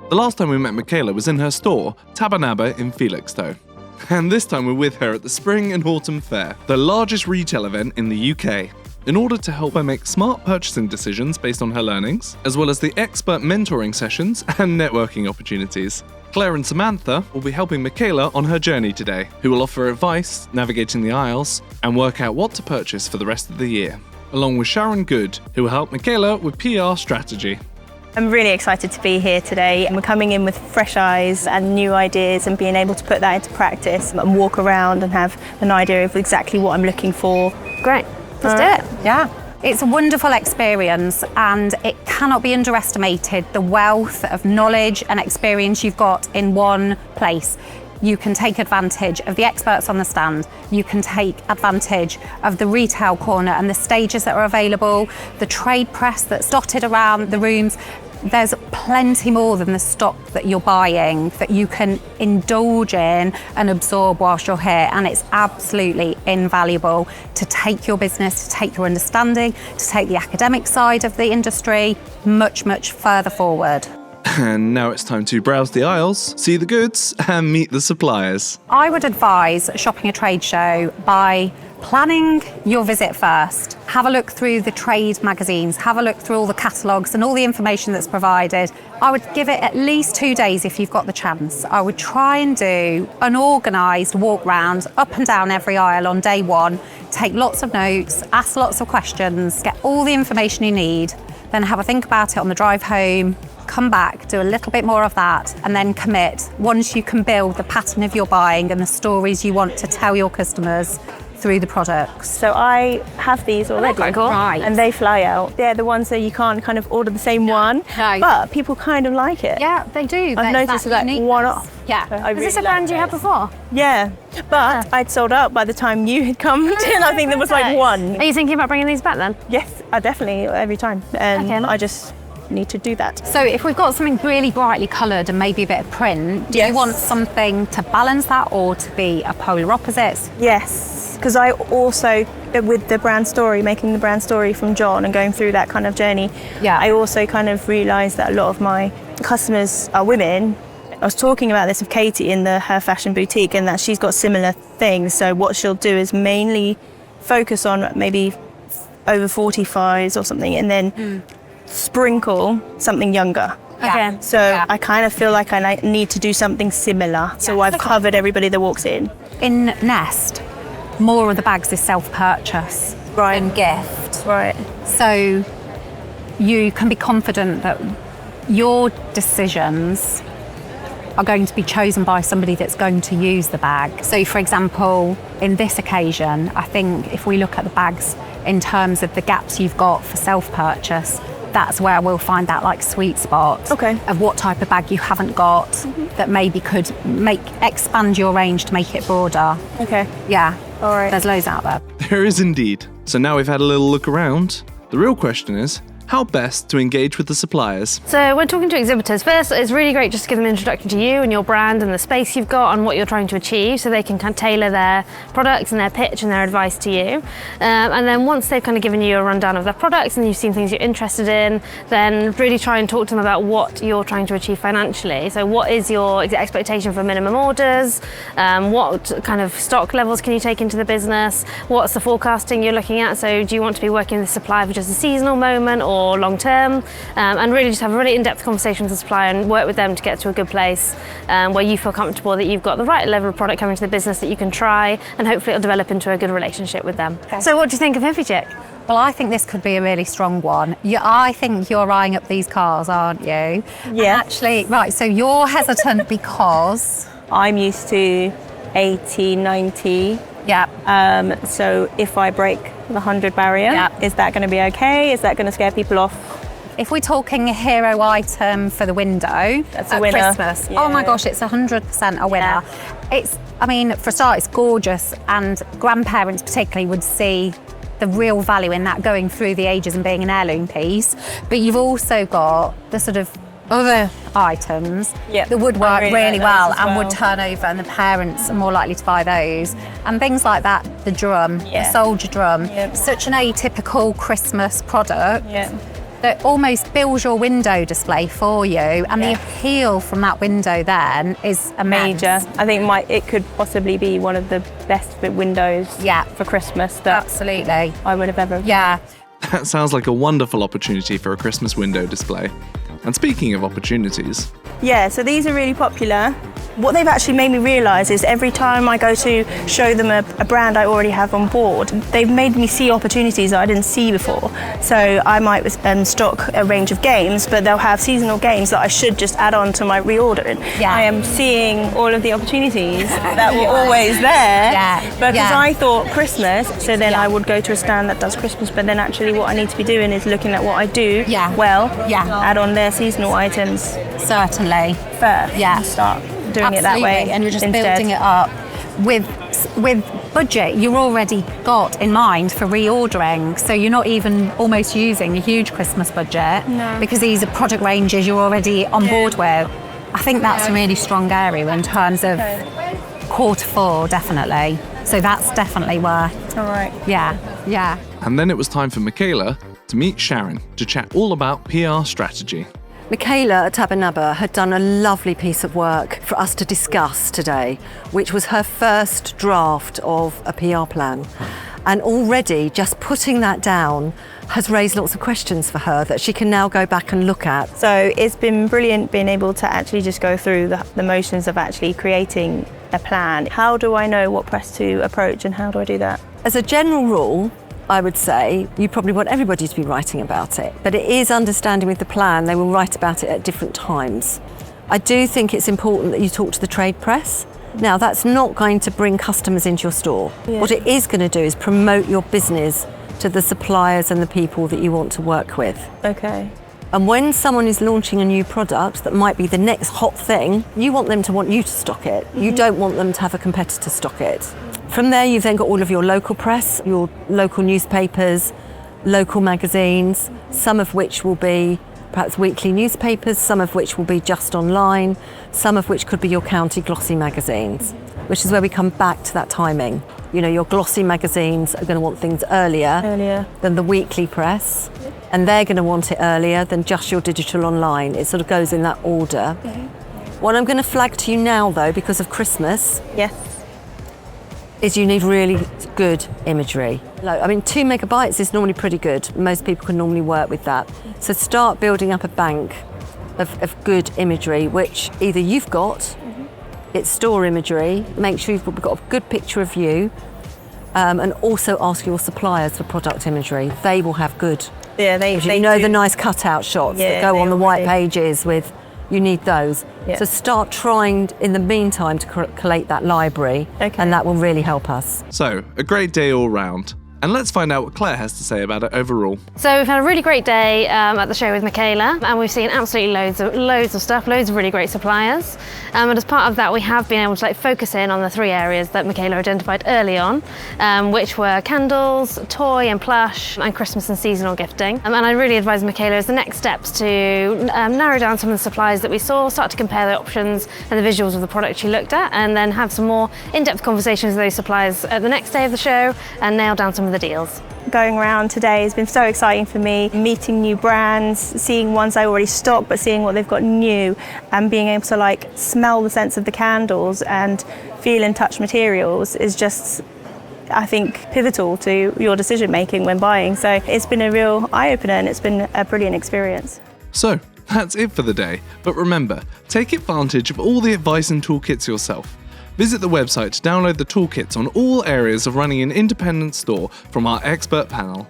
The last time we met Michaela was in her store, Taba Naba in Felixstowe. And this time we're with her at the Spring and Autumn Fair, the largest retail event in the UK. In order to help her make smart purchasing decisions based on her learnings, as well as the expert mentoring sessions and networking opportunities. Claire and Samantha will be helping Michaela on her journey today, who will offer advice, navigating the aisles, and work out what to purchase for the rest of the year, along with Sharon Goode, who will help Michaela with PR strategy. I'm really excited to be here today. We're coming in with fresh eyes and new ideas and being able to put that into practice and walk around and have an idea of exactly what I'm looking for. Great. Let's do it. Yeah. It's a wonderful experience and it cannot be underestimated, the wealth of knowledge and experience you've got in one place. You can take advantage of the experts on the stand. You can take advantage of the retail corner and the stages that are available, the trade press that's dotted around the rooms. There's plenty more than the stock that you're buying that you can indulge in and absorb whilst you're here, and it's absolutely invaluable to take your business, to take your understanding, to take the academic side of the industry much, much further forward. And now it's time to browse the aisles, see the goods, and meet the suppliers. I would advise shopping a trade show by planning your visit first. Have a look through the trade magazines, have a look through all the catalogues and all the information that's provided. I would give it at least 2 days if you've got the chance. I would try and do an organised walk round up and down every aisle on day one, take lots of notes, ask lots of questions, get all the information you need, then have a think about it on the drive home, come back, do a little bit more of that, and then commit once you can build the pattern of your buying and the stories you want to tell your customers through the products. So I have these already, quite cool. Right. And they fly out. They're the ones that you can't kind of order the same one, but people kind of like it. Yeah, they do. I've noticed that one off. Yeah. So I Is really this a brand you had before? Yeah, but I'd sold out by the time you had come in. I think there was like one. Are you thinking about bringing these back then? Yes, I definitely, every time. And I just need to do that. So if we've got something really brightly coloured and maybe a bit of print, do you want something to balance that or to be a polar opposites? Yes, because I also, with the brand story, making the brand story from John and going through that kind of journey, I also kind of realised that a lot of my customers are women. I was talking about this with Katie in her fashion boutique, and that she's got similar things. So what she'll do is mainly focus on maybe over 45s or something, and then sprinkle something younger. Okay. So I kind of feel like I need to do something similar. So I've covered everybody that walks in. In Nest, more of the bags is self-purchase and gift. Right. So you can be confident that your decisions are going to be chosen by somebody that's going to use the bag. So for example, in this occasion, I think if we look at the bags in terms of the gaps you've got for self-purchase, that's where we'll find that like sweet spot of what type of bag you haven't got that maybe could expand your range to make it broader. Okay. Yeah. All right. There's loads out there. There is indeed. So now we've had a little look around. The real question is, how best to engage with the suppliers? So when talking to exhibitors, first it's really great just to give them an introduction to you and your brand and the space you've got and what you're trying to achieve, so they can kind of tailor their products and their pitch and their advice to you. And then once they've kind of given you a rundown of their products and you've seen things you're interested in, then really try and talk to them about what you're trying to achieve financially. So what is your expectation for minimum orders? What kind of stock levels can you take into the business? What's the forecasting you're looking at? So do you want to be working with the supplier for just a seasonal moment or long term, and really just have a really in-depth conversation with the supplier and work with them to get to a good place where you feel comfortable that you've got the right level of product coming to the business that you can try, and hopefully it'll develop into a good relationship with them. Okay. So what do you think of Hippie? Well, I think this could be a really strong one. I think you're eyeing up these cars, aren't you? Yeah. Actually, right, so you're hesitant because? I'm used to 80, 90. Yeah. So if I break the 100 barrier, is that going to be okay? Is that going to scare people off? If we're talking a hero item for the window That's a at winner. Christmas, Yeah. oh my gosh, it's 100% a winner. For a start, it's gorgeous, and grandparents particularly would see the real value in that going through the ages and being an heirloom piece. But you've also got the sort of other items that would work really well and would turn over, and the parents are more likely to buy those. And things like that, the drum, the soldier drum, such an atypical Christmas product. that almost builds your window display for you, and the appeal from that window then is immense. Major. I think it could possibly be one of the best windows for Christmas that absolutely I would have ever. Yeah. That sounds like a wonderful opportunity for a Christmas window display. And speaking of opportunities... Yeah, so these are really popular. What they've actually made me realise is every time I go to show them a brand I already have on board, they've made me see opportunities that I didn't see before. So I might stock a range of games, but they'll have seasonal games that I should just add on to my reordering. Yeah. I am seeing all of the opportunities that were always there because I thought Christmas, so then I would go to a stand that does Christmas, but then actually what I need to be doing is looking at what I do add on their seasonal items. Certainly. First, and start doing it that way, and you're just instead. building it up with budget you're already got in mind for reordering, so you're not even almost using a huge Christmas budget because these are product ranges you're already on board with. I think that's a really strong area in terms of Q4, definitely. So that's definitely worth. All right. Yeah. And then it was time for Michaela to meet Sharon to chat all about PR strategy. Michaela at Taba Naba had done a lovely piece of work for us to discuss today, which was her first draft of a PR plan. And already just putting that down has raised lots of questions for her that she can now go back and look at. So it's been brilliant being able to actually just go through the motions of actually creating a plan. How do I know what press to approach and how do I do that? As a general rule, I would say you probably want everybody to be writing about it, but it is understanding with the plan they will write about it at different times. I do think it's important that you talk to the trade press. Now, that's not going to bring customers into your store. What it is going to do is promote your business to the suppliers and the people that you want to work with. Okay. And when someone is launching a new product that might be the next hot thing, you want them to want you to stock it. You don't want them to have a competitor stock it. From there, you've then got all of your local press, your local newspapers, local magazines, some of which will be perhaps weekly newspapers, some of which will be just online, some of which could be your county glossy magazines, which is where we come back to that timing. You know, your glossy magazines are going to want things earlier than the weekly press, and they're going to want it earlier than just your digital online. It sort of goes in that order. What I'm going to flag to you now, though, because of Christmas, is you need really good imagery. I mean, 2 megabytes is normally pretty good. Most people can normally work with that. So start building up a bank of good imagery, which either you've got, it's store imagery, make sure you've got a good picture of you, and also ask your suppliers for product imagery. They will have good. They the nice cutout shots that go on the white pages with. You need those. So start trying in the meantime to collate that library, and that will really help us. So, a great day all round. And let's find out what Claire has to say about it overall. So we've had a really great day at the show with Michaela, and we've seen absolutely loads of stuff, loads of really great suppliers. And as part of that, we have been able to focus in on the 3 areas that Michaela identified early on, which were candles, toy and plush, and Christmas and seasonal gifting. And I really advise Michaela as the next steps to narrow down some of the suppliers that we saw, start to compare the options and the visuals of the product she looked at, and then have some more in-depth conversations with those suppliers at the next day of the show and nail down some of the deals. Going around today has been so exciting for me, meeting new brands, seeing ones I already stock, but seeing what they've got new, and being able to smell the scents of the candles and feel and touch materials is just, I think, pivotal to your decision making when buying. So it's been a real eye-opener and it's been a brilliant experience. So, that's it for the day. But remember, take advantage of all the advice and toolkits yourself. Visit the website to download the toolkits on all areas of running an independent store from our expert panel.